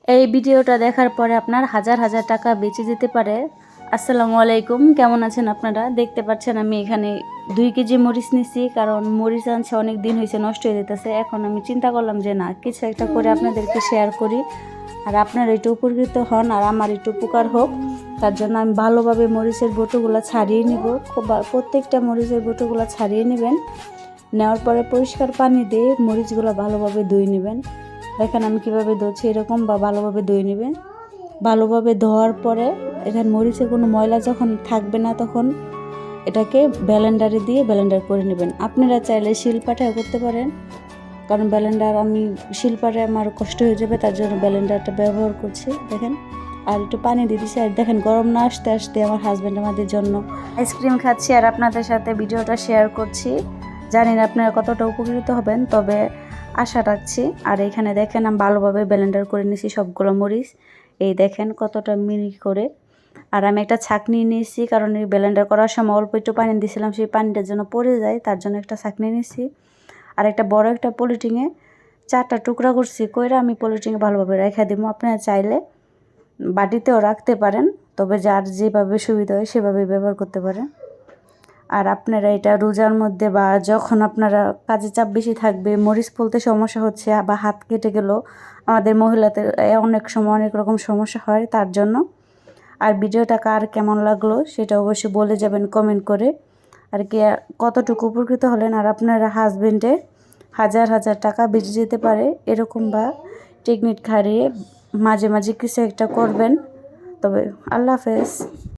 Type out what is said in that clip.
এই ভিডিওটা দেখার পরে আপনার হাজার হাজার টাকা বেঁচে যেতে পারে। আসসালামু আলাইকুম, কেমন আছেন আপনারা? দেখতে পাচ্ছেন আমি এখানে 2 কেজি মরিচ নিছি, কারণ মরিচ আনছে অনেক দিন হয়েছে, নষ্ট হয়ে যেতেছে। এখন আমি চিন্তা করলাম যে না, কিছু একটা করে আপনাদেরকে শেয়ার করি, আর আপনারা একটু উপকৃত হন আর আমার একটু উপকার হোক। তার জন্য আমি ভালোভাবে মরিচের বটুগুলো ছাড়িয়ে নিব। প্রত্যেকটা মরিচের বটুগুলো ছাড়িয়ে নেবেন। নেওয়ার পরে পরিষ্কার পানি দিয়ে মরিচগুলো ভালোভাবে ধুয়ে নেবেন। দেখেন আমি কীভাবে ধুচ্ছি, এরকম বা ভালোভাবে ধুয়ে নেবেন। ভালোভাবে ধোয়ার পরে এখানে মরিচে কোনো ময়লা যখন থাকবে না, তখন এটাকে ব্লেন্ডারে দিয়ে ব্লেন্ডার করে নেবেন। আপনারা চাইলে শিলপাটাও করতে পারেন, কারণ ব্লেন্ডার আমি শিলপাটে আমার কষ্ট হয়ে যাবে, তার জন্য ব্লেন্ডারটা ব্যবহার করছি। দেখেন, আর একটু পানি দিয়ে দিচ্ছি। আর দেখেন গরম না আসতে আসতে আমার হাজব্যান্ড আমাদের জন্য আইসক্রিম খাচ্ছি, আর আপনাদের সাথে ভিডিওটা শেয়ার করছি। জানি না আপনারা কতটা উপকৃত হবেন, তবে আশা রাখছি। আর এখানে দেখেন আমি ভালোভাবে ব্লেন্ডার করে নিয়েছি সবগুলো মরিচ। এই দেখেন কতটা মিহি করে। আর আমি একটা ছাঁকনি নিয়েছি, কারণ এই ব্লেন্ডার করার সময় অল্প একটু পানি দিয়েছিলাম, সেই পানিটা যেন পড়ে যায়, তার জন্য একটা ছাঁকনি নিয়েছি। আর একটা বড় একটা পলিথিনে 4টা টুকরা করছি, কইরা আমি পলিথিনে ভালোভাবে রেখে দেবো। আপনারা চাইলে বাটিতেও রাখতে পারেন, তবে যার যেভাবে সুবিধা হয় সেভাবে ব্যবহার করতে পারেন। আর আপনারা এটা রোজার মধ্যে বা যখন আপনারা কাজে চাপ বেশি থাকবে, মরিচ ফলতে সমস্যা হচ্ছে বা হাত কেটে গেল, আমাদের মহিলাদের অনেক সময় অনেক রকম সমস্যা হয়, তার জন্য। আর ভিডিওটা কার কেমন লাগলো সেটা অবশ্যই বলে যাবেন কমেন্ট করে। আর কি কতটুকু উপকৃত হলেন, আর আপনারা হাজবেন্ডে হাজার হাজার টাকা বেঁচে যেতে পারে, এরকম বা টেকনিক খাটিয়ে মাঝে মাঝে কিছু একটা করবেন। তবে আল্লাহ হাফেজ।